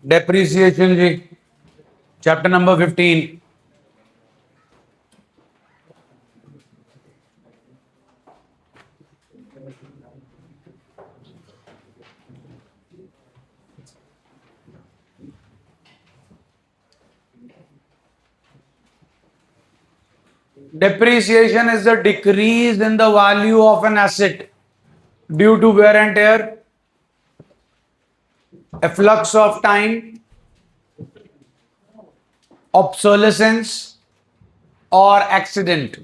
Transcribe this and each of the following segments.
Depreciation जी, chapter number 15। Depreciation is the decrease in the value of an asset due to wear and tear, efflux of time, obsolescence, or accident.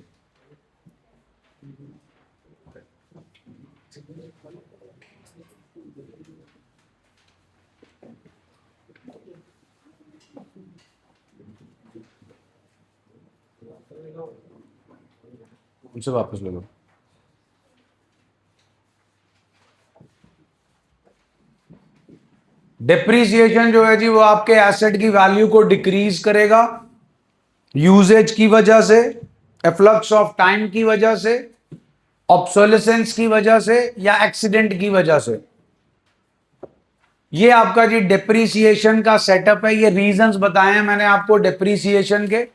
उनसे वापस ले लो। Depreciation जो है जी, वो आपके asset की वैल्यू को डिक्रीज करेगा यूजेज की वजह से, एफ्लक्स ऑफ टाइम की वजह से, ऑब्सोलेसेंस की वजह से या एक्सीडेंट की वजह से। ये आपका जी डेप्रीसिएशन का सेटअप है। ये रीजंस बताए हैं मैंने आपको डेप्रीसिएशन के।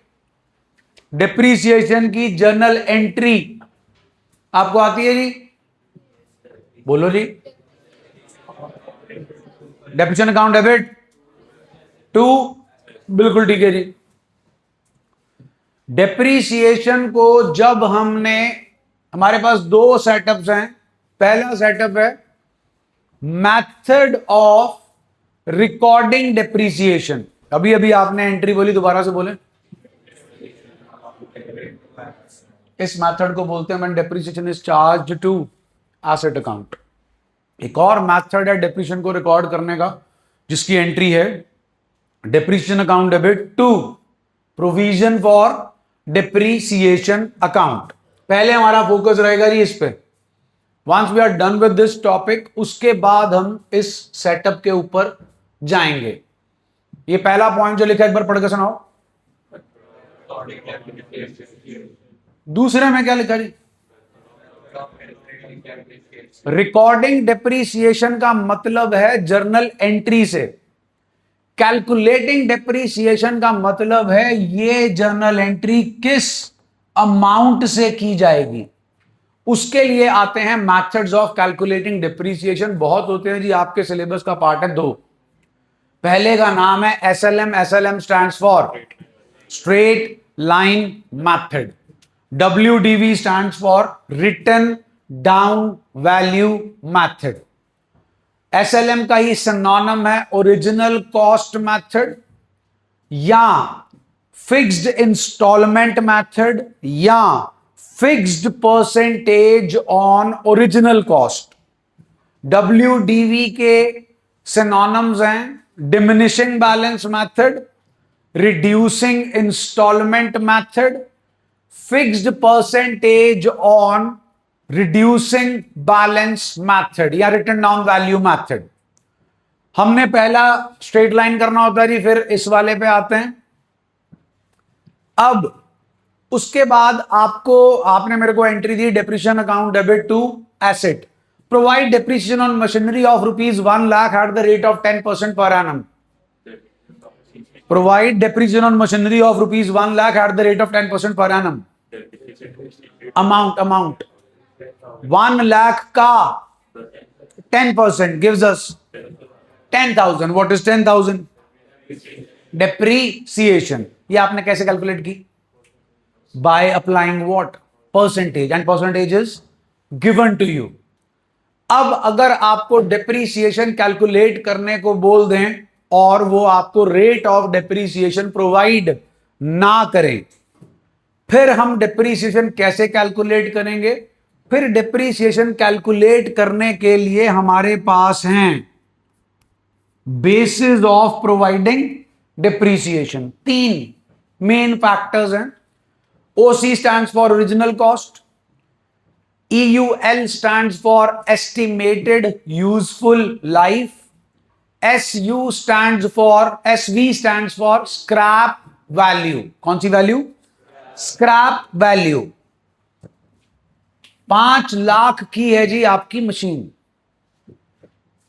डेप्रीसिएशन की जर्नल एंट्री आपको आती है जी? बोलो जी। डेप्रिसिएशन अकाउंट डेबिट टू, बिल्कुल ठीक है जी। डेप्रीसिएशन को जब हमने, हमारे पास दो सेटअप्स हैं। पहला सेटअप है मेथड ऑफ रिकॉर्डिंग डेप्रीसिएशन। अभी अभी आपने एंट्री बोली, दोबारा से बोले। इस मेथड को बोलते हैं when depreciation is charged to asset account. एक और मेथड है डेप्रीसिएशन को रिकॉर्ड करने का, जिसकी एंट्री है depreciation account debit to provision for depreciation account. पहले हमारा फोकस रहेगा जी इस पे। Once we are done with this topic, उसके बाद हम इस सेटअप के ऊपर जाएंगे। ये पहला पॉइंट जो लिखा है, एक बार पढ़ के सुनाओ। दूसरे में क्या लिखा जी? रिकॉर्डिंग डेप्रीसिएशन का मतलब है जर्नल एंट्री से। कैलकुलेटिंग डेप्रीसिएशन का मतलब है ये जर्नल एंट्री किस अमाउंट से की जाएगी। उसके लिए आते हैं मेथड्स ऑफ कैलकुलेटिंग डेप्रीसिएशन। बहुत होते हैं जी, आपके सिलेबस का पार्ट है दो। पहले का नाम है SLM. SLM stands for straight line method. WDV stands for written down value method. SLM का ही सिनोनिम है ओरिजिनल कॉस्ट मेथड या फिक्स्ड इंस्टॉलमेंट मेथड या fixed percentage on original cost. WDV के सिनोनिम्स हैं diminishing balance method, reducing instalment method, fixed percentage on reducing balance method या written down value method. हमने पहला स्ट्रेट लाइन करना होता है जी, फिर इस वाले पे आते हैं। अब उसके बाद आपने मेरे को एंट्री दी depreciation account debit to asset. Provide depreciation on machinery of ₹1 lakh at the rate of 10% per annum. Provide depreciation on machinery of ₹1 lakh at the rate of 10% per annum. Amount 1 lakh का 10% gives us 10,000. What is 10,000? Depreciation. ये आपने कैसे calculate की? By applying what? Percentage. And percentage is given to you. अब अगर आपको depreciation calculate करने को बोल दें और वो आपको रेट ऑफ डेप्रीसिएशन प्रोवाइड ना करें, फिर हम डेप्रीसिएशन कैसे कैलकुलेट करेंगे? फिर डेप्रीसिएशन कैलकुलेट करने के लिए हमारे पास हैं basis of providing depreciation. 3 main factors हैं। OC stands for original cost, EUL stands for estimated useful life, SV stands for scrap value. कौन सी वैल्यू? Scrap value. 5 लाख की है जी आपकी मशीन,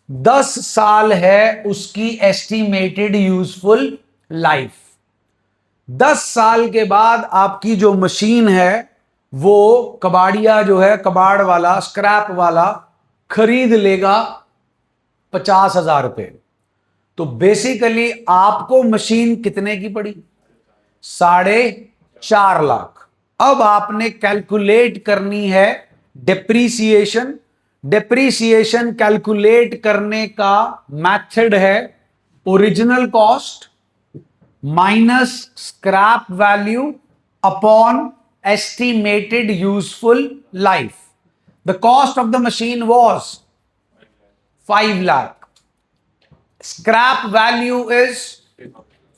10 साल है उसकी एस्टिमेटेड यूजफुल लाइफ। 10 साल के बाद आपकी जो मशीन है वो कबाड़िया जो है, कबाड़ वाला, स्क्रैप वाला खरीद लेगा 50,000 रुपए। तो बेसिकली आपको मशीन कितने की पड़ी? 4.5 लाख। अब आपने कैलकुलेट करनी है डेप्रीसिएशन। डेप्रीसिएशन कैलकुलेट करने का मेथड है original cost minus scrap value upon estimated useful life. The cost of the machine was 5 lakh. Scrap value is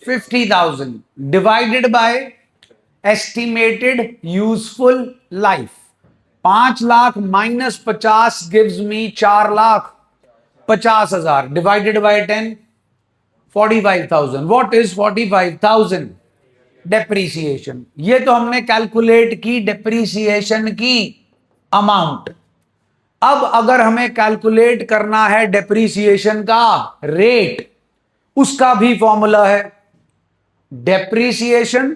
50,000 divided by estimated useful life. 5 lakh minus 50 gives me 4 lakh 50,000 divided by 10, 45,000. What is 45,000? Depreciation. ये तो हमने calculate की depreciation की amount. अब अगर हमें calculate करना है डेप्रीसिएशन का रेट, उसका भी फॉर्मूला है depreciation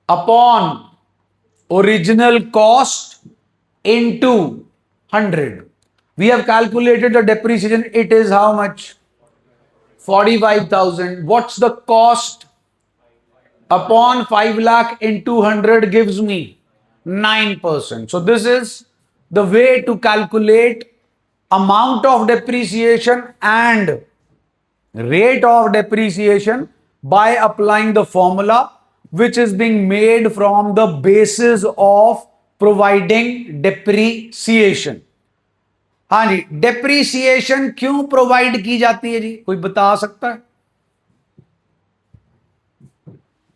upon original cost into 100। We have calculated the depreciation, it is how much? 45,000. What's the cost upon 5 lakh into 100 gives me 9%. So this is the way to calculate amount of depreciation and rate of depreciation by applying the formula which is being made from the basis of providing depreciation. हाँ जी, depreciation क्यों provide की जाती है जी? कोई बता सकता है?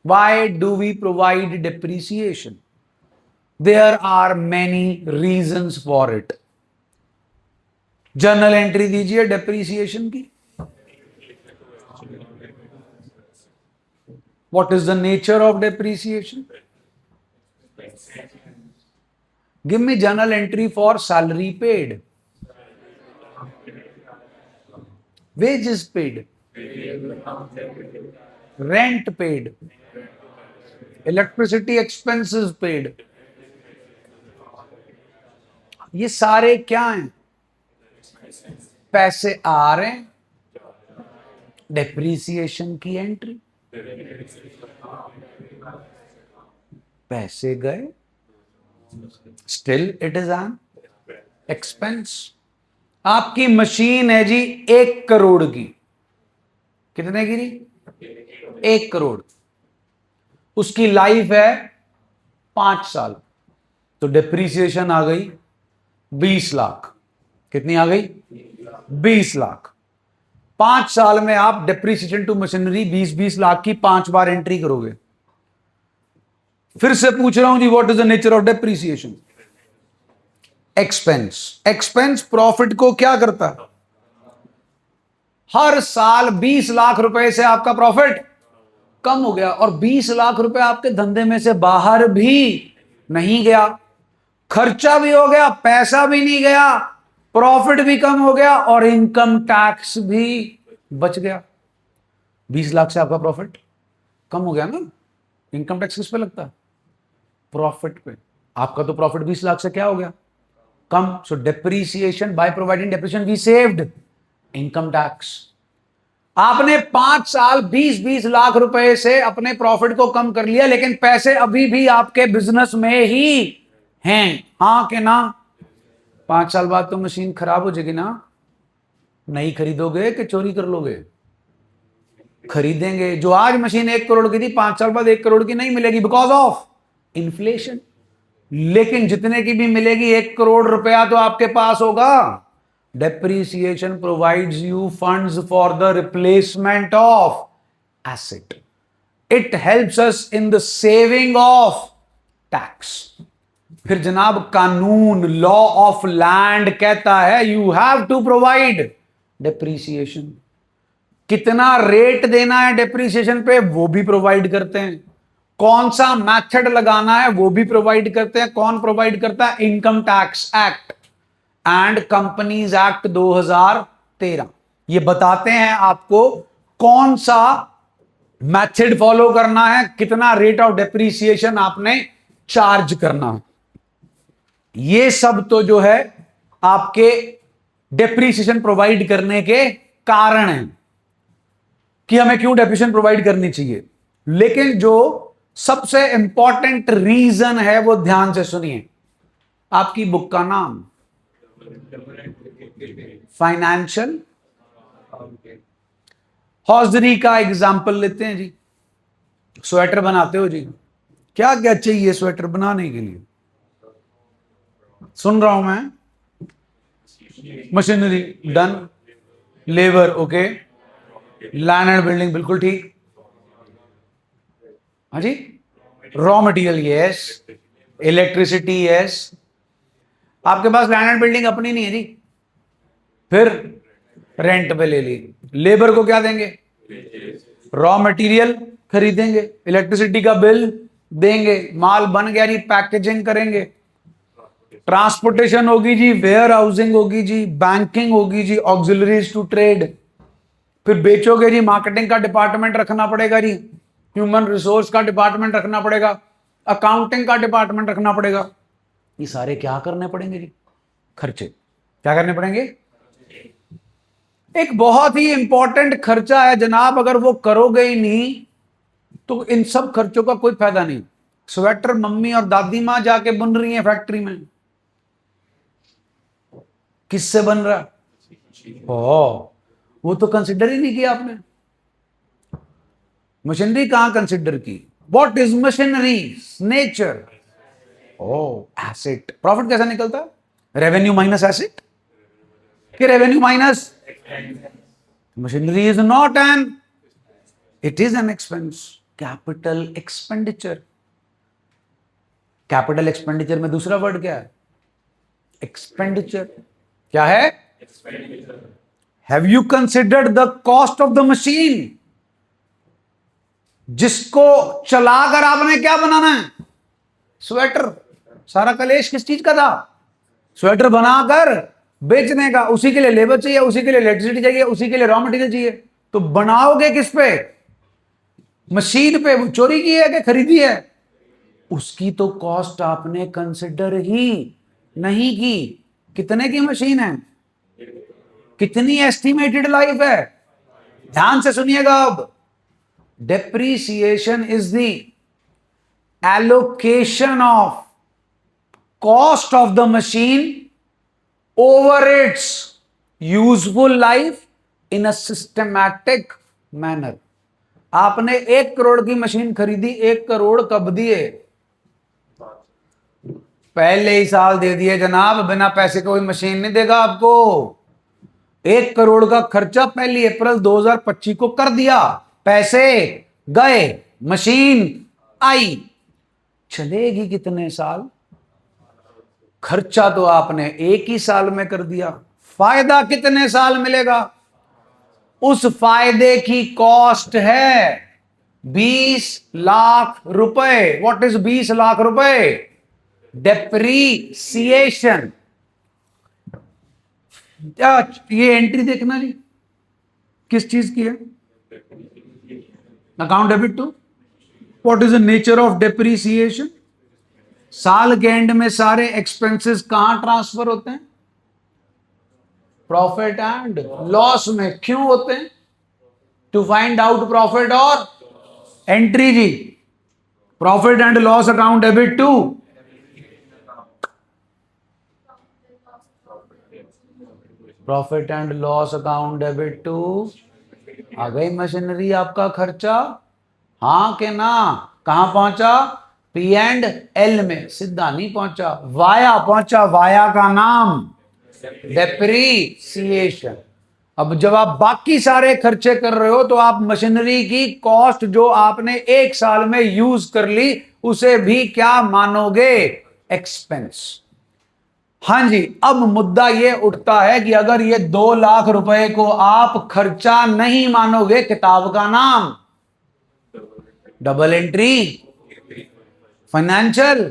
Why do we provide depreciation? There are many reasons for it. Journal entry दीजिए डेप्रीसिएशन की। What is the nature of depreciation? Give me journal entry for salary paid, wages paid, rent paid, electricity expenses paid. ये सारे क्या हैं? पैसे आ रहे हैं, depreciation की एंट्री। पैसे गए, still it is an expense. आपकी मशीन है जी 1 करोड़ की। कितने की? 1 करोड़। उसकी लाइफ है 5 साल। तो डेप्रीसिएशन आ गई 20 लाख। कितनी आ गई? 20 लाख। 5 साल में आप डेप्रीसिएशन टू मशीनरी 20-20 लाख की 5 बार एंट्री करोगे। फिर से पूछ रहा हूं जी, what is the nature of depreciation? Expense. Expense profit को क्या करता है? हर साल 20 लाख रुपए से आपका प्रॉफिट कम हो गया और 20 लाख रुपए आपके धंधे में से बाहर भी नहीं गया, खर्चा भी हो गया, पैसा भी नहीं गया, प्रॉफिट भी कम हो गया और इनकम टैक्स भी बच गया। 20 लाख से आपका प्रॉफिट कम हो गया ना। इनकम टैक्स किस पे लगता है? प्रॉफिट पे। आपका तो प्रॉफिट 20 लाख से क्या हो गया? कम। So depreciation, by providing depreciation we saved income tax. आपने 5 साल 20-20 लाख रुपए से अपने प्रॉफिट को कम कर लिया, लेकिन पैसे अभी भी आपके बिजनेस में ही हैं। हाँ कि ना? 5 साल बाद तो मशीन खराब हो जाएगी ना। नहीं खरीदोगे कि चोरी कर लोगे? खरीदेंगे। जो आज मशीन 1 करोड़ की थी, 5 साल बाद 1 करोड़ की नहीं मिलेगी बिकॉज ऑफ इन्फ्लेशन। लेकिन जितने की भी मिलेगी 1 करोड़ रुपया तो आपके पास होगा। Depreciation provides you funds for the replacement of asset. It helps us in the saving of tax. फिर जनाब कानून, लॉ ऑफ लैंड कहता है you have to provide depreciation. कितना रेट देना है डेप्रीसिएशन पे वो भी प्रोवाइड करते हैं। कौन सा मेथड लगाना है वो भी प्रोवाइड करते हैं। कौन प्रोवाइड करता है? Income tax act and companies act 2000 13। ये बताते हैं आपको कौन सा मेथड फॉलो करना है, कितना रेट ऑफ डेप्रीसिएशन आपने चार्ज करना है। ये सब तो जो है आपके डेप्रीसिएशन प्रोवाइड करने के कारण है कि हमें क्यों डेप्रीसिएशन प्रोवाइड करनी चाहिए। लेकिन जो सबसे इंपॉर्टेंट रीजन है वो ध्यान से सुनिए। आपकी बुक का नाम फाइनेंशियल हौजरी का एग्जाम्पल लेते हैं जी। स्वेटर बनाते हो जी, क्या क्या चाहिए स्वेटर बनाने के लिए? सुन रहा हूं मैं। Machinery done, labour okay, land and building बिल्कुल ठीक, हाँ जी, raw material yes, electricity yes. आपके पास लैंड एंड बिल्डिंग अपनी नहीं है जी, फिर रेंट पे ले ली। लेबर को क्या देंगे? रॉ मटेरियल खरीदेंगे, इलेक्ट्रिसिटी का बिल देंगे, माल बन गया जी, पैकेजिंग करेंगे, ट्रांसपोर्टेशन होगी जी, वेयर हाउसिंग होगी जी, बैंकिंग होगी जी, ऑक्सिलरीज टू ट्रेड, फिर बेचोगे जी, मार्केटिंग का डिपार्टमेंट रखना पड़ेगा जी, ह्यूमन रिसोर्स का डिपार्टमेंट रखना पड़ेगा, अकाउंटिंग का डिपार्टमेंट रखना पड़ेगा। ये सारे क्या करने पड़ेंगे जी? खर्चे। क्या करने पड़ेंगे? एक बहुत ही इंपॉर्टेंट खर्चा है जनाब, अगर वो करोगे ही नहीं तो इन सब खर्चों का कोई फायदा नहीं। स्वेटर मम्मी और दादी मां जाके बुन रही हैं फैक्ट्री में, किससे बन रहा? ओ, वो तो कंसिडर ही नहीं किया आपने। मशीनरी कहां कंसिडर की? What is machinery nature? Oh, asset. Profit कैसा निकलता? रेवेन्यू माइनस एसेट कि revenue minus? Machinery is not an, it is an expense, capital expenditure. Capital expenditure में दूसरा वर्ड क्या है? एक्सपेंडिचर। क्या है? Have you considered the cost of the machine? जिसको चलाकर आपने क्या बनाना है? स्वेटर। सारा कलेश किस चीज का था? स्वेटर बनाकर बेचने का। उसी के लिए लेबर चाहिए, उसी के लिए इलेक्ट्रिसिटी चाहिए, उसी के लिए रॉ मटेरियल चाहिए। तो बनाओगे किस पे? मशीन पे। वो चोरी की है कि खरीदी है? उसकी तो कॉस्ट आपने कंसिडर ही नहीं की। कितने की मशीन है? कितनी एस्टिमेटेड लाइफ है? ध्यान से सुनिएगा अब। Depreciation is the allocation of cost of the machine hour it's useful life in a systematic manner. आपने 1 करोड़ की मशीन खरीदी, 1 करोड़ कब दिए? पहले ही साल दे दिए जनाब, बिना पैसे कोई मशीन नहीं देगा आपको। 1 करोड़ का खर्चा 1 अप्रैल 2025 को कर दिया, पैसे गए, मशीन आई। चलेगी कितने साल? खर्चा तो आपने 1 ही साल में कर दिया, फायदा कितने साल मिलेगा? उस फायदे की कॉस्ट है 20 लाख रुपए। व्हाट इज 20 लाख रुपए? डेप्रीसिएशन। ये एंट्री देखना जी, किस चीज की है? Account debit to. What is the nature of depreciation? साल के एंड में सारे एक्सपेंसेस कहां ट्रांसफर होते हैं? प्रॉफिट एंड लॉस में। क्यों होते हैं? टू फाइंड आउट प्रॉफिट और एंट्री जी। Profit and loss account debit to profit and loss account debit to. आ गई मशीनरी आपका खर्चा, हाँ के ना? कहां पहुंचा? पी एंड एल में। सीधा नहीं पहुंचा, वाया पहुंचा। वाया का नाम डेप्रीसिएशन। अब जब आप बाकी सारे खर्चे कर रहे हो तो आप मशीनरी की कॉस्ट जो आपने 1 साल में यूज कर ली उसे भी क्या मानोगे? एक्सपेंस। हां जी। अब मुद्दा यह उठता है कि अगर ये 2 लाख रुपए को आप खर्चा नहीं मानोगे, किताब का नाम डबल एंट्री फाइनेंशियल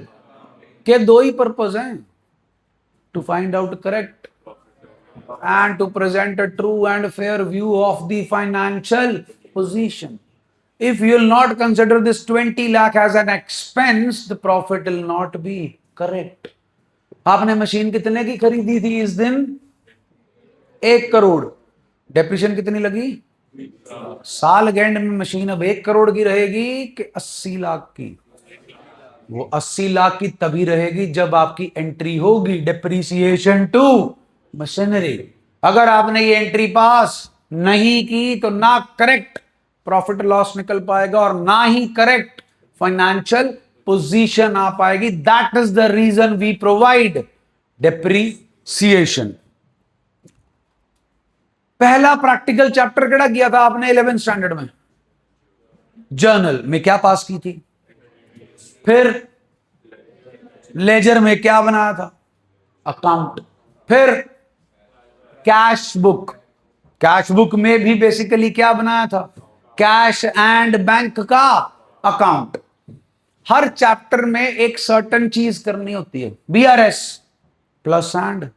के 2 ही पर्पस हैं, to find out correct and to present a true and fair view of the financial position. If you will not consider this 20 lakh as an expense, the profit will not be correct. आपने machine कितने की खरीदी थी इस दिन? 1 crore. Depreciation कितनी लगी? साल के एंड में मशीन अब 1 करोड़ की रहेगी कि 80 लाख की? वो 80 लाख की तभी रहेगी जब आपकी एंट्री होगी डेप्रिसिएशन टू मशीनरी. अगर आपने ये एंट्री पास नहीं की तो ना करेक्ट प्रॉफिट लॉस निकल पाएगा और ना ही करेक्ट फाइनेंशियल पोजीशन आ पाएगी. That is the reason we provide depreciation. पहला प्रैक्टिकल चैप्टर केड़ा किया था आपने 11th स्टैंडर्ड में? जर्नल में क्या पास की थी? फिर लेजर में क्या बनाया था? अकाउंट. फिर कैश बुक. कैश बुक में भी बेसिकली क्या बनाया था? कैश एंड बैंक का अकाउंट. हर चैप्टर में एक सर्टन चीज करनी होती है. BRS plus and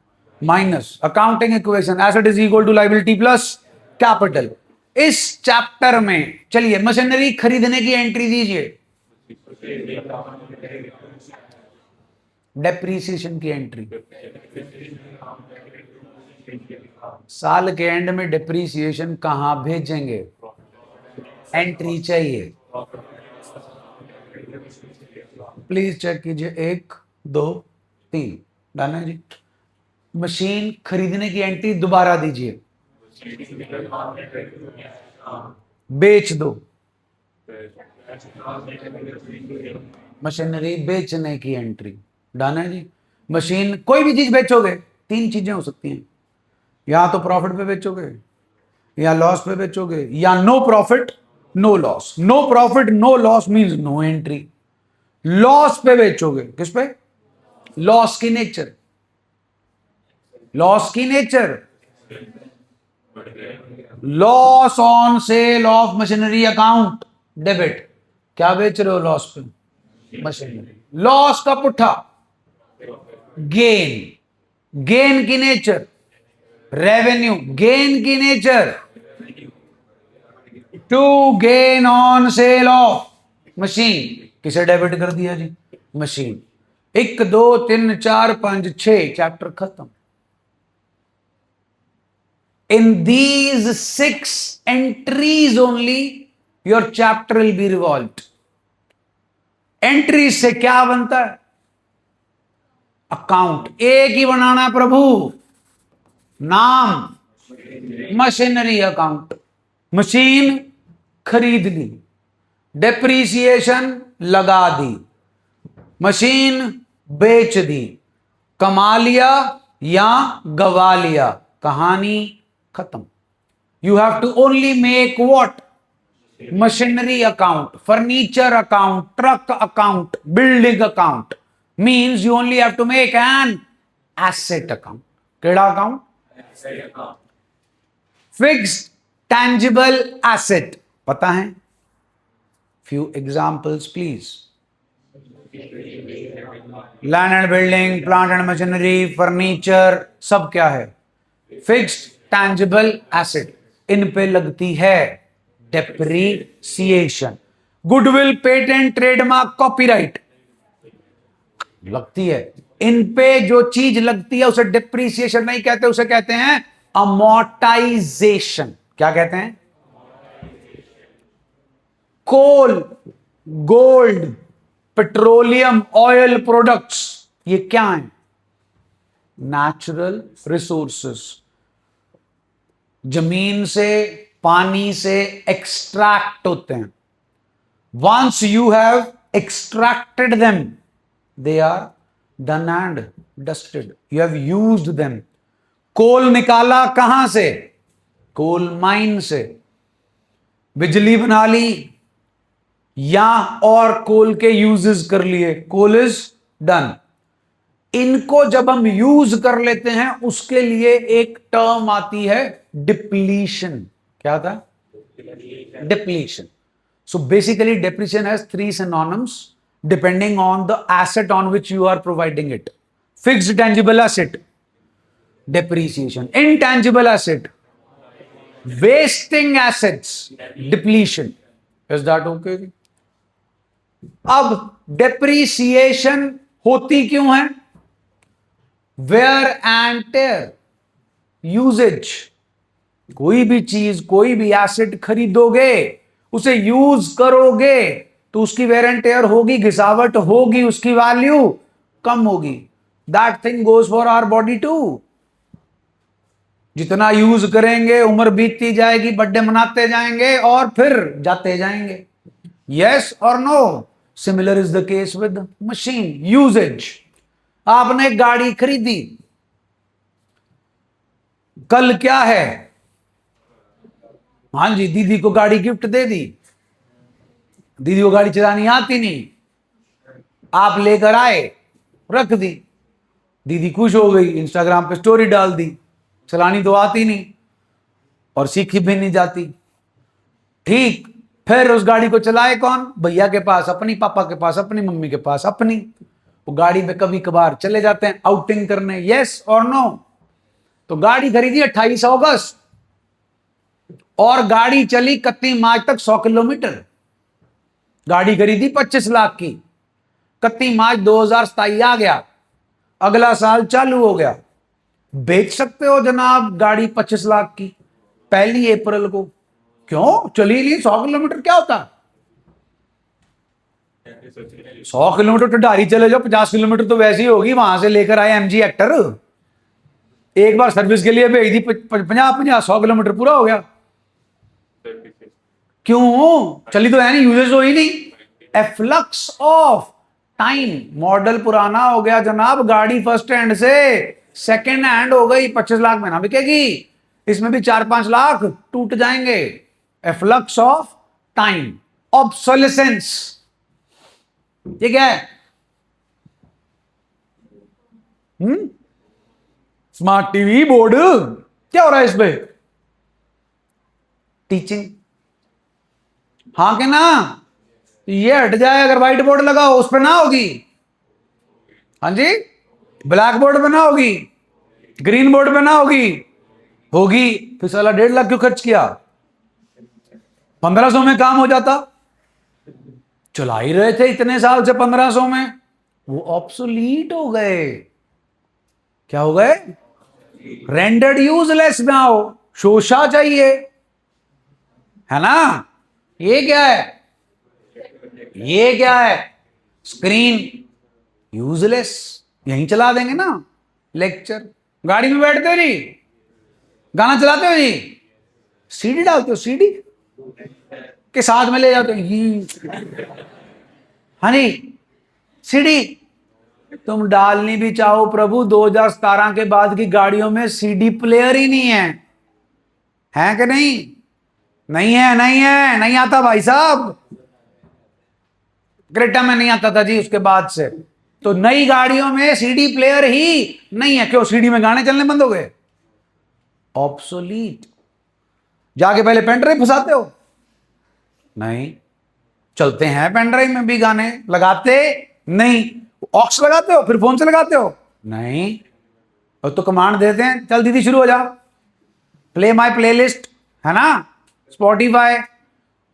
minus, accounting equation, asset is equal to liability plus capital. इस चैप्टर में चलिए मशीनरी खरीदने की एंट्री दीजिए, डेप्रीसिएशन की एंट्री. साल के एंड में डेप्रीसिएशन कहां भेजेंगे? एंट्री चाहिए. प्लीज चेक कीजिए. 1 2 3 डन है जी. मशीन खरीदने की एंट्री दोबारा दीजिए. बेच दो. मशीनरी बेचने की एंट्री डन है जी. मशीन कोई भी चीज बेचोगे 3 चीजें हो सकती हैं. या तो प्रॉफिट पे बेचोगे, या लॉस पे बेचोगे, या no profit no loss. No profit no loss means no entry. Loss पे बेचोगे, किस पे? लॉस की नेचर. लॉस की nature loss on sale of machinery account debit. क्या बेच रहे हो लॉस पे? मशीनरी. लॉस का पुट्ठा गेन. गेन की नेचर रेवेन्यू. गेन की nature to gain on sale of machine. किसे डेबिट कर दिया जी? मशीन. 1 2 3 4 5 6 चैप्टर खत्म. In these 6 entries only your chapter will be revolved. Entry से क्या बनता है? अकाउंट. एक ही बनाना है प्रभु. नाम मशीनरी अकाउंट. मशीन खरीद ली, डेप्रीसिएशन लगा दी, मशीन बेच दी, कमा लिया या गवा लिया, कहानी खत्म. You have to only make what? Machinery account, furniture account, truck account, building account. Means you only have to make an asset account. केड़ा अकाउंट? Fixed tangible asset. पता है? Few examples please. Land and building, plant and machinery, furniture, सब क्या है? Fixed tangible asset. इन पे लगती है depreciation. Goodwill, patent, trademark, copyright लगती है. इन पे जो चीज लगती है उसे डेप्रीसिएशन नहीं कहते, उसे कहते हैं अमोर्टाइजेशन. क्या कहते हैं? Coal, gold, petroleum, oil products, ये क्या है? Natural resources. जमीन से, पानी से एक्सट्रैक्ट होते हैं. Once you have extracted them they are done and dusted. You have used them. Coal निकाला कहां से? कोल माइन से. बिजली बना ली या और कोल के यूजेस कर लिए, कोल इज डन. इनको जब हम यूज कर लेते हैं उसके लिए एक टर्म आती है डिप्लीशन. क्या था? Depletion. So basically depreciation has 3 synonyms depending on the asset on which you are providing it. Fixed tangible asset, depreciation, intangible asset, wasting assets, depletion. Is that okay? अब डेप्रीसिएशन होती क्यों है? Wear and tear, usages. कोई भी चीज, कोई भी asset खरीदोगे, उसे यूज करोगे तो उसकी वेयर एंड टेयर होगी, घिसावट होगी, उसकी वैल्यू कम होगी। That thing goes for our body too. जितना यूज करेंगे उम्र बीतती जाएगी, बर्थडे मनाते जाएंगे और फिर जाते जाएंगे। यस और no? Similar is the case with machine usages. आपने गाड़ी खरीदी, कल क्या है? हाँ जी, दीदी को गाड़ी गिफ्ट दे दी। दीदी को गाड़ी चलानी आती नहीं, आप लेकर आए, रख दी, दीदी खुश हो गई, इंस्टाग्राम पे स्टोरी डाल दी। चलानी तो आती नहीं और सीखी भी नहीं जाती। ठीक, फिर उस गाड़ी को चलाए कौन? भैया के पास अपनी, पापा के पास अपनी, मम्मी के पास अपनी। वो गाड़ी पे कभी कभार चले जाते हैं आउटिंग करने। यस और नो? तो गाड़ी खरीदी 28 अगस्त और गाड़ी चली 31 मार्च तक 100 किलोमीटर। गाड़ी खरीदी 25 लाख की, 31 मार्च 2027 आ गया, अगला साल चालू हो गया। बेच सकते हो जनाब गाड़ी 25 लाख की 1 अप्रैल को। क्यों? चली नहीं, 100 किलोमीटर क्या होता? 100 किलोमीटर तो ढारी चले जाओ, 50 किलोमीटर तो वैसी होगी। वहां से लेकर आए एमजी एक्टर, एक बार सर्विस के लिए भेज दी, 50-100 किलोमीटर पूरा हो गया। क्यों? चली तो है नहीं, यूजेज हो ही नहीं। एफ्लक्स ऑफ टाइम, मॉडल पुराना हो गया जनाब, गाड़ी फर्स्ट हैंड से सेकेंड हैंड हो गई, 25 लाख में ना बिकेगी, इसमें भी 4-5 लाख टूट जाएंगे। एफ्लक्स ऑफ टाइम, ऑब्सोलेसेंस, ये क्या है? स्मार्ट टीवी बोर्ड, क्या हो रहा है इसमें? टीचिंग। हाँ के ना? ये हट जाए, अगर व्हाइट बोर्ड लगा हो उस पर ना होगी। हाँ जी, ब्लैक बोर्ड पे ना होगी, ग्रीन बोर्ड पे ना होगी, होगी। फिर साला 1.5 लाख क्यों खर्च किया? 1500 में काम हो जाता। चला ही रहे थे इतने साल से 1500 में, वो ऑब्सोलीट हो गए। क्या हो गए? रेंडर्ड यूजलेस ना हो, शोषा चाहिए, है ना? ये क्या है? ये क्या है? Screen, useless. यहीं चला देंगे ना लेक्चर। गाड़ी में बैठते हो जी, गाना चलाते हो जी, सीडी डालते हो, सीडी के साथ में ले जाते हो ये, हाँ जी, सीडी। तुम डालनी भी चाहो प्रभु, 2017 के बाद की गाड़ियों में सीडी प्लेयर ही नहीं है कि नहीं? नहीं है, नहीं है, नहीं आता भाई साहब। क्रेटा में नहीं आता था जी उसके बाद से। तो नई गाड़ियों में सीडी प्लेयर ही नहीं है। क्यों? सीडी में गाने चलने बंद हो गए, ऑब्सोलीट। जाके पहले पेन ड्राइव फंसाते हो? नहीं, चलते हैं पेन ड्राइव में भी गाने, लगाते नहीं। ऑक्स लगाते हो फिर फोन से लगाते हो? नहीं, और तो कमांड देते हैं, चल दीदी शुरू हो जा, प्ले माय प्लेलिस्ट, है ना, स्पॉटिफाई।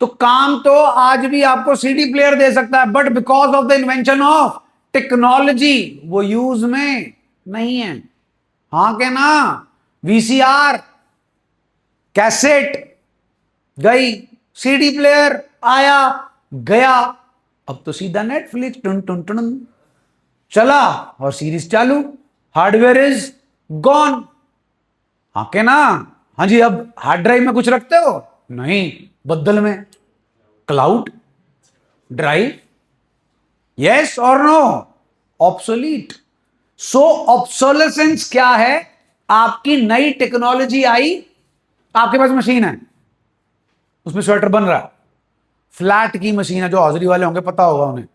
तो काम तो आज भी आपको सीडी प्लेयर दे सकता है, but because of the invention of technology वो यूज में नहीं है। हाँ के ना? वीसीआर, कैसेट गई, सीडी प्लेयर आया गया, अब तो सीधा नेटफ्लिक्स टुन टुन टुन चला और सीरीज चालू, हार्डवेयर इज गॉन। हाँ के ना? हाँ जी। अब हार्ड ड्राइव में कुछ रखते हो? नहीं, बदल में क्लाउड ड्राइव। यस और नो? ऑब्सोलीट। सो ऑब्सोलेसेंस क्या है? आपकी नई टेक्नोलॉजी आई, आपके पास मशीन है, उसमें स्वेटर बन रहा है, फ्लैट की मशीन है, जो हौजरी वाले होंगे पता होगा उन्हें,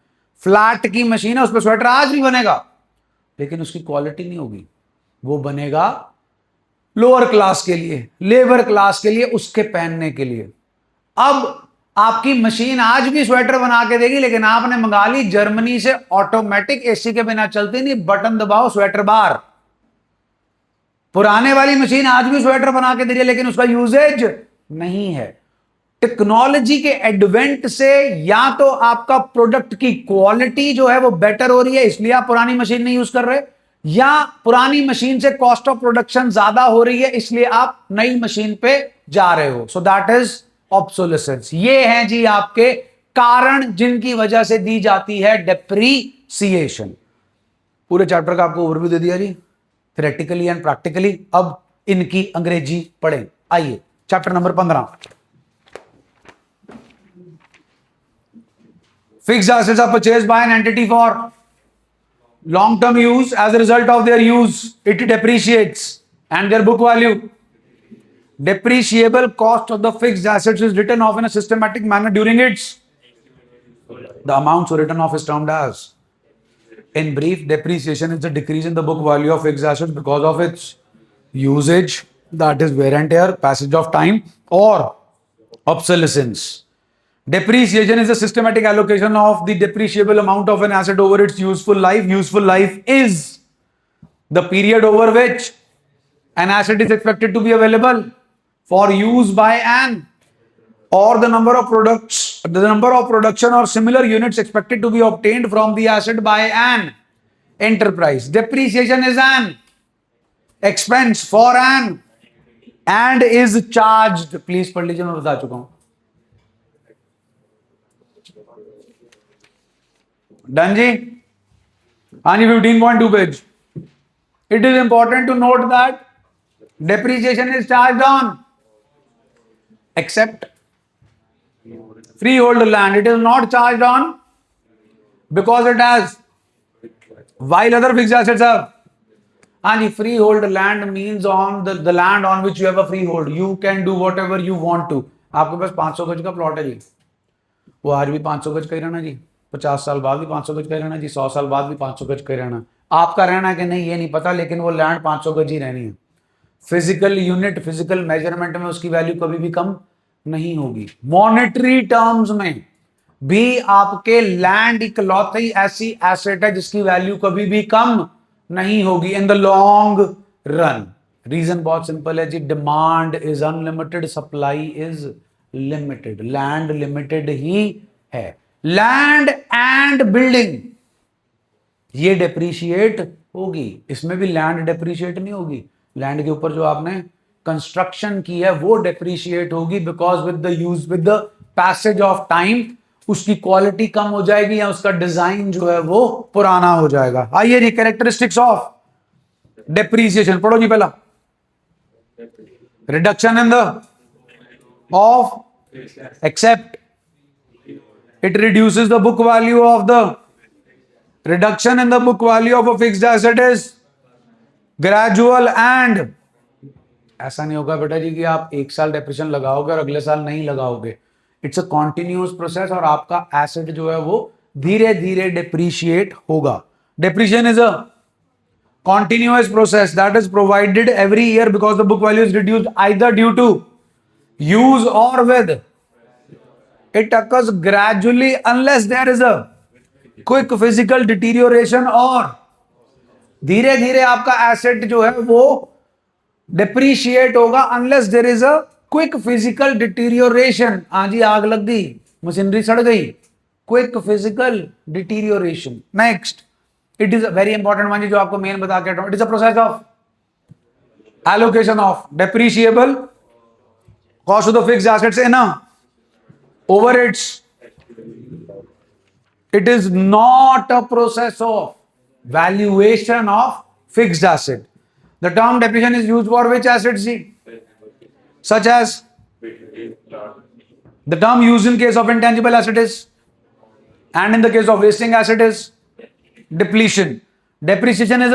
फ्लैट की मशीन है, उस पर स्वेटर आज भी बनेगा, लेकिन उसकी क्वालिटी नहीं होगी। वो बनेगा लोअर क्लास के लिए, लेबर क्लास के लिए, उसके पहनने के लिए। अब आपकी मशीन आज भी स्वेटर बना के देगी, लेकिन आपने मंगा ली जर्मनी से, ऑटोमेटिक, एसी के बिना चलती नहीं, बटन दबाओ स्वेटर बाहर, पुराने वाली मशीन आज भी स्वेटर बना के दे रही है लेकिन उसका यूजेज नहीं है। टेक्नोलॉजी के एडवेंट से या तो आपका प्रोडक्ट की क्वालिटी जो है वो बेटर हो रही है इसलिए आप पुरानी मशीन नहीं यूज कर रहे, या पुरानी मशीन से कॉस्ट ऑफ प्रोडक्शन ज्यादा हो रही है इसलिए आप नई मशीन पे जा रहे हो। So that is obsolescence. ये हैं जी आपके कारण जिनकी वजह से दी जाती है डेप्रीसिएशन। पूरे चैप्टर का आपको ओवरव्यू दे दिया जी, थ्योरेटिकली एंड प्रैक्टिकली। अब इनकी अंग्रेजी पढ़ें। आइए chapter number 15। Fixed assets are purchased by an entity for long-term use. As a result of their use, it depreciates and their book value. Depreciable cost of the fixed assets is written off in a systematic manner during its. The amounts written off is termed as. In brief, depreciation is the decrease in the book value of fixed assets because of its usage, that is wear and tear, passage of time, or obsolescence. Depreciation is a systematic allocation of the depreciable amount of an asset over its useful life. Useful life is the period over which an asset is expected to be available for use by an, or the number of production or similar units expected to be obtained from the asset by an enterprise. Depreciation is an expense for an and is charged. Please पढ़ लीजिए, मैं बता चुका हूं। Done जी? हाँ जी, 15.2 page. It is important to note that depreciation is charged on except freehold land. It is not charged on because it has, while other fixed assets have. हाँ जी, freehold land means on the land on which you have a freehold. You can do whatever you want to. आपके पास 500 गज का plot है जी, वो आज भी 500 गज का ही रहना जी, 50 साल बाद भी 500 गज का ही रहना जी, 100 साल बाद भी 500 गज का ही रहना। आपका रहना कि नहीं ये नहीं पता, लेकिन वो लैंड 500 गज ही रहनी है। फिजिकल यूनिट, फिजिकल मेजरमेंट में उसकी वैल्यू कभी भी कम नहीं होगी। मॉनेटरी टर्म्स में भी आपके लैंड इकलौती ऐसी एसेट है जिसकी वैल्यू कभी भी कम नहीं होगी in the long run. Reason बहुत सिंपल है जी, demand is unlimited, supply is limited. Land limited ही है। लैंड एंड बिल्डिंग ये डेप्रीशिएट होगी, इसमें भी लैंड डेप्रीशिएट नहीं होगी। लैंड के ऊपर जो आपने कंस्ट्रक्शन की है वो डेप्रीशिएट होगी, because with the passage of time उसकी क्वालिटी कम हो जाएगी या उसका डिजाइन जो है वो पुराना हो जाएगा। आइए जी, कैरेक्टरिस्टिक्स ऑफ डेप्रीसिएशन पढ़ो जी। पहला, reduction in the of except, it reduces the book value of the, reduction in the book value of a fixed asset is gradual and, ऐसा नहीं होगा बेटा जी कि आप एक साल डेप्रिसिएशन लगाओगे और अगले साल नहीं लगाओगे। इट्स अ कॉन्टिन्यूअस प्रोसेस और आपका एसेट जो है वो धीरे धीरे डेप्रीशिएट होगा। Depreciation is a continuous process that is provided every year because the book value is reduced either due to use or with. It occurs gradually unless there is a quick physical deterioration, और धीरे धीरे आपका asset जो है वो डिप्रीशिएट होगा unless there is a quick physical deterioration। हाँ जी, आग लग गई, मशीनरी सड़ गई, quick physical deterioration। Next, it is a very important one जो आपको मेन बता के हटाऊं। It is a process of allocation of depreciable cost of the fixed assets in overheads. It is not a process of valuation of fixed asset. The term depreciation is used for which assets? Such as, the term used in case of intangible asset is, and in the case of wasting asset is depletion. Depreciation is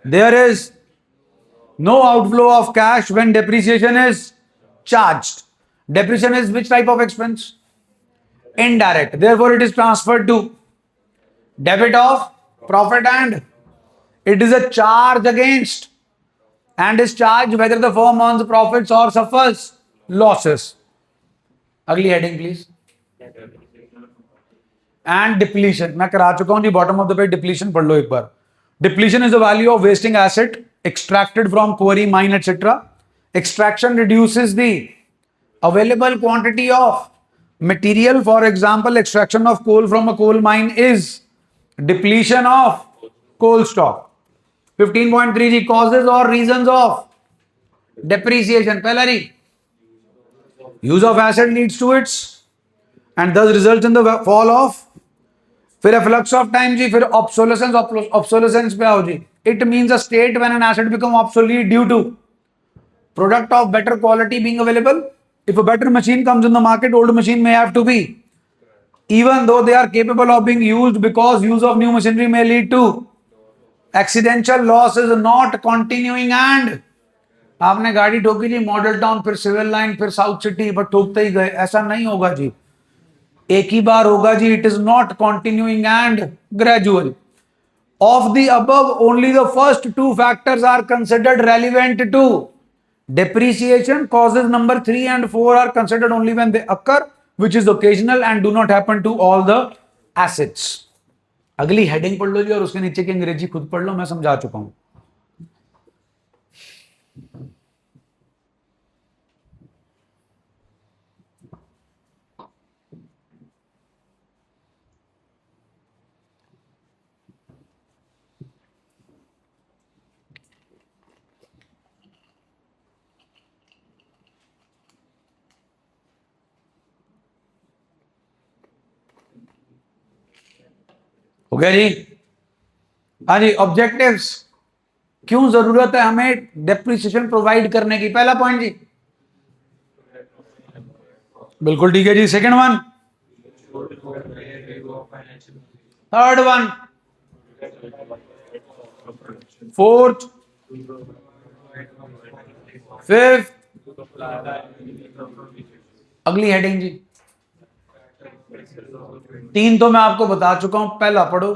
there is no outflow of cash when depreciation is charged. Depreciation is which type of expense? Indirect. Therefore, it is transferred to debit of profit and it is a charge against and is charged whether the firm earns profits or suffers losses. अगली heading please. And depletion मैं करा चुका हूं जी, bottom of the page depletion पढ़ लो एक बार। Depletion is the value of wasting asset extracted from quarry, mine, etc. Extraction reduces the available quantity of material. For example, extraction of coal from a coal mine is depletion of coal stock. 15.3G, causes or reasons of depreciation. पहला री, use of asset leads to its and thus results in the fall of. फिर flux of time जी, फिर obsolescence. Obsolescence पे आओ जी. It means a state when an asset become obsolete due to product of better quality being available. If a better machine comes in the market, old machine may have to be, even though they are capable of being used, because use of new machinery may lead to accidental loss is not continuing. And आपने गाड़ी ठोकी जी मॉडल टाउन, फिर सिविल लाइन, फिर South City, but ठोकते ही गए, ऐसा नहीं होगा जी, एक ही बार होगा जी. It is not continuing and gradual. Of the above, only the first two factors are considered relevant to depreciation. Causes number 3 and 4 are considered only when they occur, which is occasional and do not happen to all the assets. अगली heading पढ़ लो जी और उसके नीचे की अंग्रेजी खुद पढ़ लो, मैं समझा चुका हूं. हो गया जी. हाँ जी, ऑब्जेक्टिव्स. क्यों जरूरत है हमें डेप्रिसिएशन प्रोवाइड करने की? पहला पॉइंट जी, बिल्कुल ठीक है जी. Second one, third one, fourth, fifth. अगली हेडिंग जी, 3 तो मैं आपको बता चुका हूं. पहला पढ़ो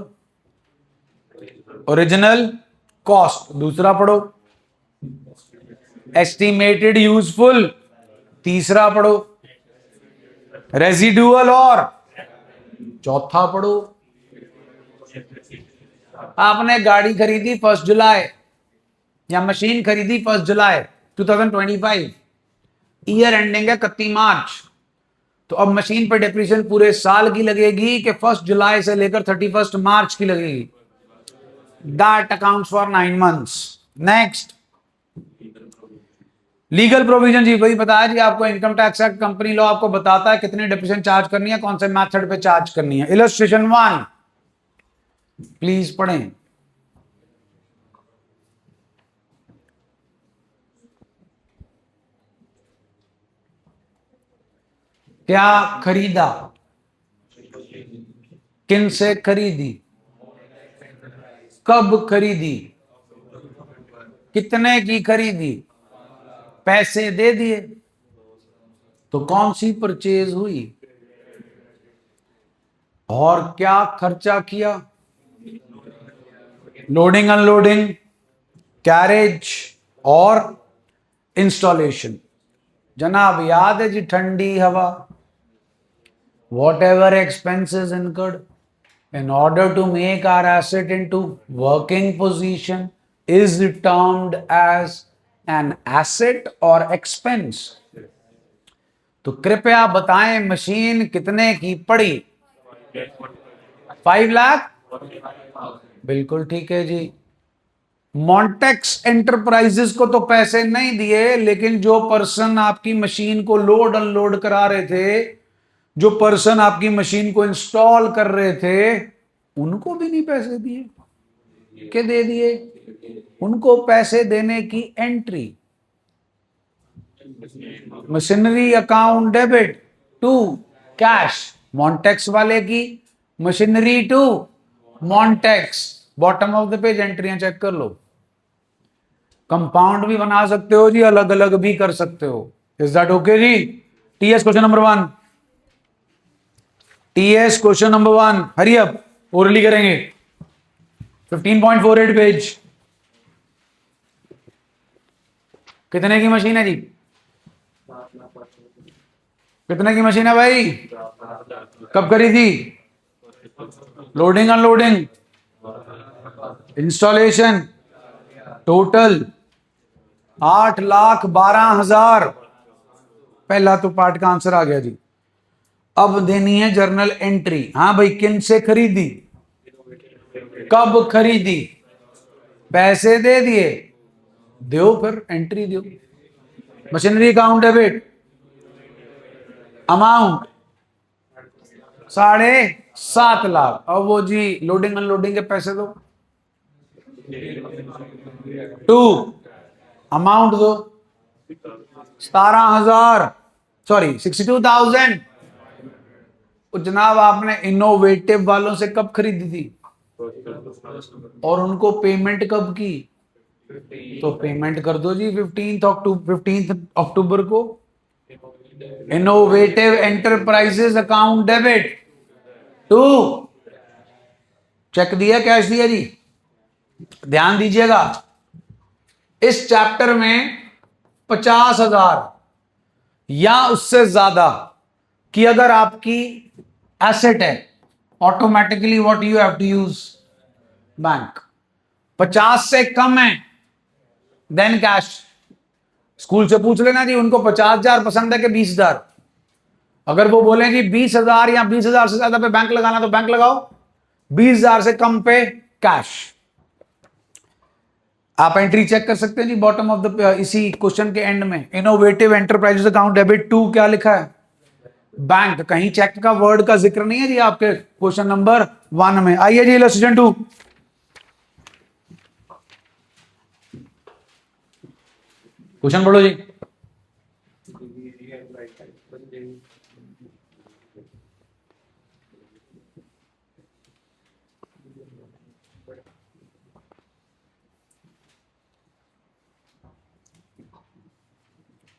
ओरिजिनल कॉस्ट, दूसरा पढ़ो एस्टिमेटेड यूजफुल, तीसरा पढ़ो रेजिडुअल, और चौथा पढ़ो. आपने गाड़ी खरीदी 1 जुलाई या मशीन खरीदी 1 जुलाई 2025, ईयर एंडिंग है 31 मार्च. तो अब मशीन पर डेप्रिसिएशन पूरे साल की लगेगी कि 1 जुलाई से लेकर 31 मार्च की लगेगी? That accounts for 9 months. Next, legal provision जी, वही बताया जी आपको. Income tax act, company law आपको बताता है कितनी डेप्रिसिएशन चार्ज करनी है, कौन से मेथड पे चार्ज करनी है. इलस्ट्रेशन 1 प्लीज पढ़ें. क्या खरीदा, किन से खरीदी, कब खरीदी, कितने की खरीदी, पैसे दे दिए, तो कौन सी परचेज हुई, और क्या खर्चा किया, लोडिंग अनलोडिंग, कैरेज और इंस्टॉलेशन. जनाब याद है जी, ठंडी हवा, whatever expenses incurred in order to make our asset into working position is termed as an asset or expense. तो कृपया बताएं मशीन कितने की पड़ी? 5 लाख. बिल्कुल ठीक है जी. मॉन्टेक्स एंटरप्राइजेस को तो पैसे नहीं दिए, लेकिन जो पर्सन आपकी मशीन को लोड अनलोड करा रहे थे, जो पर्सन आपकी मशीन को इंस्टॉल कर रहे थे, उनको भी नहीं पैसे दिए के दे दिए? उनको पैसे देने की entry machinery account debit to cash, Montex वाले की machinery to Montex. Bottom of the page एंट्रियां चेक कर लो. कंपाउंड भी बना सकते हो जी, अलग अलग भी कर सकते हो. इज दैट ओके जी? TS question number 1. TS question number 1, hurry up, orally करेंगे. 15.48 पेज. कितने की मशीन है जी? कितने की मशीन है भाई? कब करी थी? Loading unloading installation total 8,12,000। पहला तो पार्ट का आंसर आ गया जी। अब देनी है जर्नल एंट्री। हाँ भाई, किन से खरीदी, कब खरीदी, पैसे दे दिए, दो फिर एंट्री दो। Machinery account debit, amount 7.5 lakh. अब वो जी लोडिंग अनलोडिंग के पैसे दो। 2 अमाउंट दो 17,000, सॉरी 62,000। जनाब आपने इनोवेटिव वालों से कब खरीदी थी और उनको पेमेंट कब की, तो पेमेंट कर दो जी 15 अक्टूबर को। Innovative enterprises account debit 2। Cheque दिया, कैश दिया जी। ध्यान दीजिएगा, इस चैप्टर में 50,000 या उससे ज्यादा की अगर आपकी एसेट है, automatically what you have to use bank. 50 से कम है देन कैश। स्कूल से पूछ लेना जी, उनको 50,000 पसंद है कि 20,000। अगर वो बोले जी 20,000 या 20,000 से ज्यादा पे बैंक लगाना तो बैंक लगाओ, 20,000 से कम पे कैश। आप एंट्री चेक कर सकते हैं जी बॉटम ऑफ द इसी क्वेश्चन के एंड में। इनोवेटिव एंटरप्राइजेस अकाउंट डेबिट 2 क्या लिखा है, बैंक। कहीं चेक का वर्ड का जिक्र नहीं है जी आपके क्वेश्चन नंबर 1 में। आइए जी इलस्ट्रेशन 2, क्वेश्चन पढ़ो जी।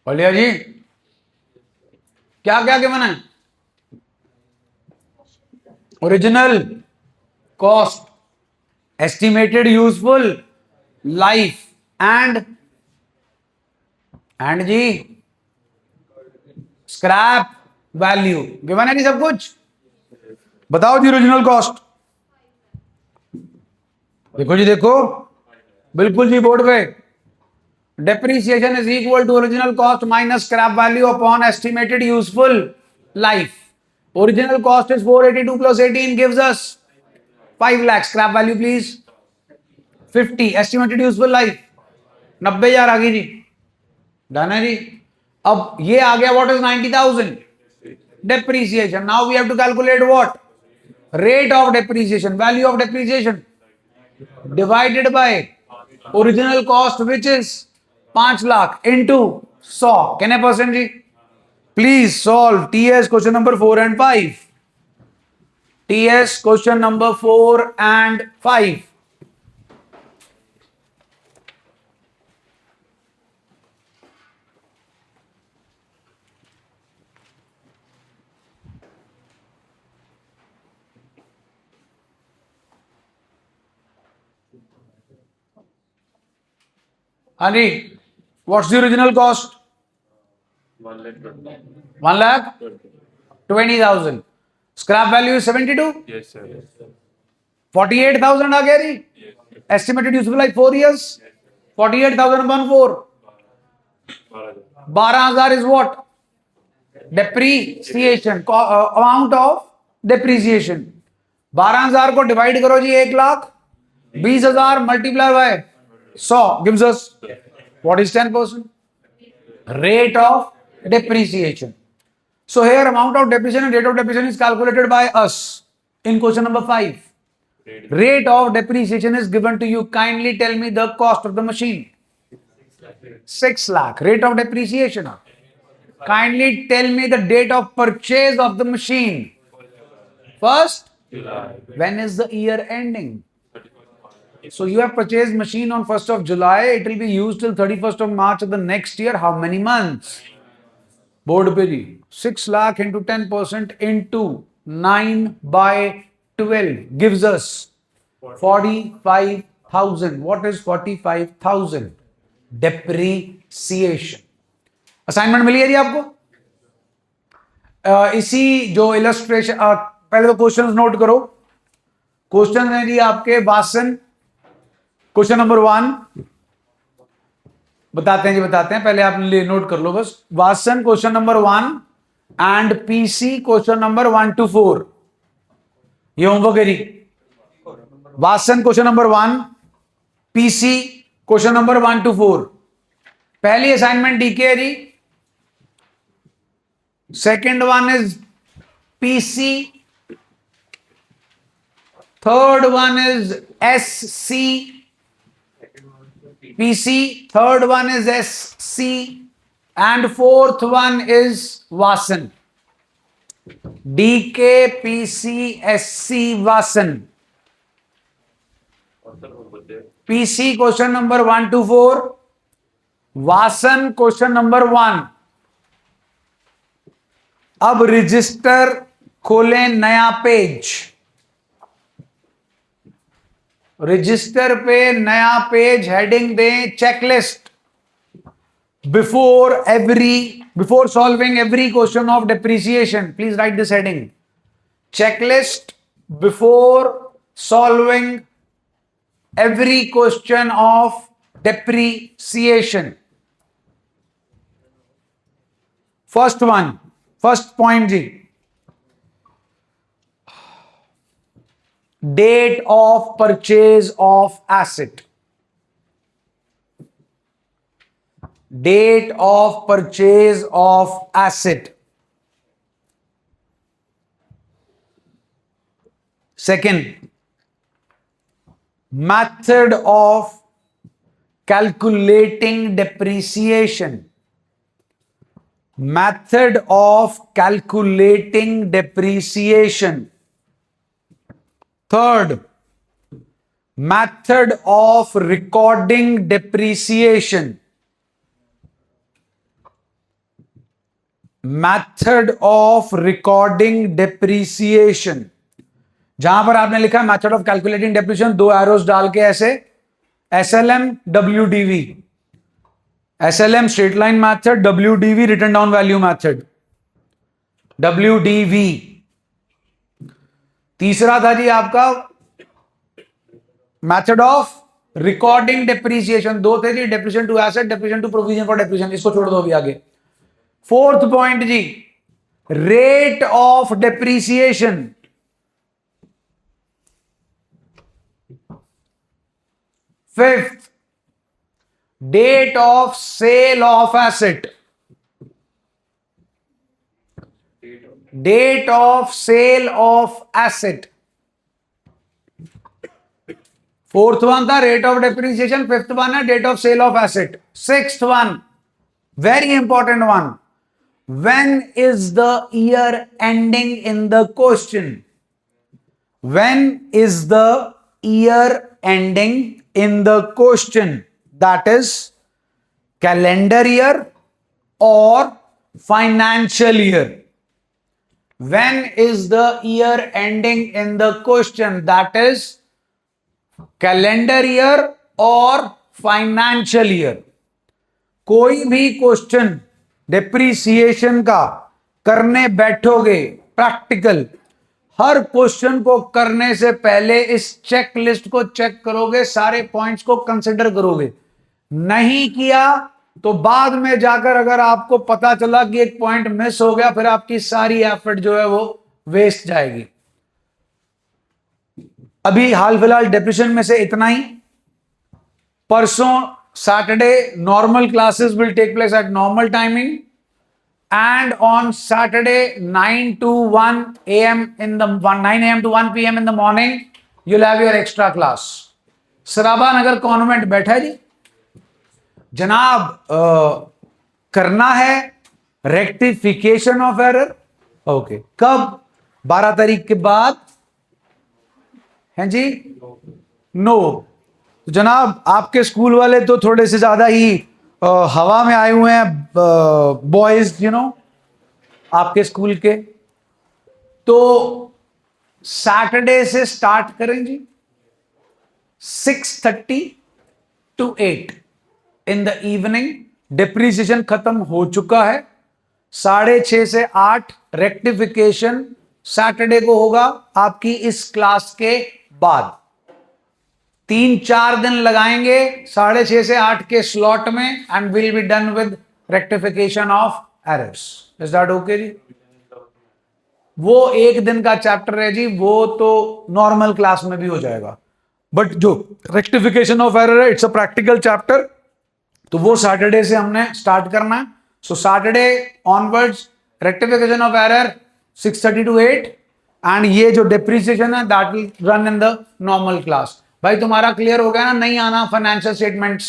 पढ़ लिया जी। क्या क्या क्या बना, original cost, estimated useful life and जी स्क्रैप वैल्यू। गिवन है जी सब कुछ। बताओ जी ओरिजिनल कॉस्ट। देखो जी, देखो बिल्कुल जी बोर्ड पे। Depreciation is equal to original cost minus scrap value upon estimated useful life. Original cost is 482 plus 18 gives us 5 lakh. Scrap value please 50। Estimated useful life 90,000 आ गई जी। डन है जी। अब ये आ गया what is 90,000 depreciation. Now we have to calculate what, rate of depreciation, value of depreciation divided by original cost which is 5 lakh into 100। कितने परसेंट जी। Please solve TS question number 4 and 5। TS question number 4 and 5। हाँ जी, what's the original cost 1,20,000। Scrap value 72। Yes, sir. 48,000 आ गया जी। Estimated useful life 4 years। 48,000 upon 4, 12,000 is what, depreciation, amount of depreciation। 12,000 को divide करो जी 1 lakh, 20,000 multiply by 100 gives us what is 10% rate of depreciation। So here amount of depreciation and rate of depreciation is calculated by us in question number 5। Rate of depreciation is given to you. Kindly tell me the cost of the machine. 6 lakh. Rate of depreciation. Kindly tell me the date of purchase of the machine. First, when is the year ending? So you have purchased machine on 1st of July. It will be used till 31st of March of the next year. How many months? Board पे जी 6 lakh into 10% into 9 by 12 gives us 45,000. What is 45,000? Depreciation. Assignment मिली है जी आपको। इसी जो illustration, पहले तो questions note करो। Question है जी आपके वासन क्वेश्चन नंबर 1 बताते हैं जी, बताते हैं, पहले आप नोट कर लो बस। Wasan question number 1 and PC question number 1 to 4, ये होमवर्क है जी। Wasan question number 1, PC question number 1 to 4। पहली असाइनमेंट डीके है जी, second one is PC, third one is SC, PC, third one is SC, and fourth one is Vasan. DK, PC, SC, Vasan. PC question number 1 to 4, Vasan question number 1। अब register खोलें, नया page, register पे नया page, heading दें checklist. Before solving every question of depreciation, please write this heading, checklist before solving every question of depreciation. first point जी, date of purchase of asset, date of purchase of asset। second, method of calculating depreciation, method of calculating depreciation। third, method of recording depreciation, method of recording depreciation। जहां पर आपने लिखा है method of calculating depreciation, 2 arrows डाल के ऐसे, SLM WDV, SLM straight line method, WDV written down value method, WDV. तीसरा था जी आपका मेथड ऑफ रिकॉर्डिंग डेप्रिसिएशन, 2 थे जी, depreciation to asset, depreciation to provision for depreciation, इसको छोड़ दो अभी आगे। फोर्थ पॉइंट जी, rate of depreciation. Fifth, date of sale of asset, date of sale of asset. Fourth one था rate of depreciation, fifth one है date of sale of asset. Sixth one, very important one, when is the year ending in the question, when is the year ending in the question, that is calendar year or financial year। when is the year ending in the question, that is calendar year or financial year। कोई भी question depreciation का करने बैठोगे practical, हर question को करने से पहले इस चेक लिस्ट को चेक करोगे, सारे पॉइंट्स को कंसिडर करोगे। नहीं किया तो बाद में जाकर अगर आपको पता चला कि एक पॉइंट मिस हो गया, फिर आपकी सारी एफर्ट जो है वो वेस्ट जाएगी। अभी हाल फिलहाल डेप्रिसिएशन में से इतना ही। परसों Saturday normal classes will take place at normal timing, and on Saturday 9 to 1 a.m. in the 9 a.m. to 1 p.m. in the morning you'll have your extra class। Sarabha Nagar convent बैठा है जी जनाब, करना है रेक्टिफिकेशन ऑफ एरर। ओके, कब? 12 तारीख के बाद हैं जी। नो, तो जनाब आपके स्कूल वाले तो थोड़े से ज्यादा ही हवा में आए हुए हैं, बॉयज यू नो, आपके स्कूल के। तो सैटरडे से स्टार्ट करें जी, 6:30 to 8 in the evening. Depreciation खत्म हो चुका है, 6:30 से 8 रेक्टिफिकेशन सैटरडे को होगा आपकी इस क्लास के बाद। 3-4 दिन लगाएंगे 6:30 से 8 के स्लॉट में and will be done with rectification of errors. Is that okay जी? वो 1 दिन का चैप्टर है जी, वो तो नॉर्मल क्लास में भी हो जाएगा, बट जो रेक्टिफिकेशन ऑफ एरर है इट्स अ प्रैक्टिकल चैप्टर, तो वो सैटरडे से हमने स्टार्ट करना है। सो Saturday onwards rectification of error 6:30 to 8, and ये जो डिप्रिसिएशन है that will run in the normal class. भाई तुम्हारा क्लियर हो गया ना? नहीं आना फाइनेंशियल स्टेटमेंट्स?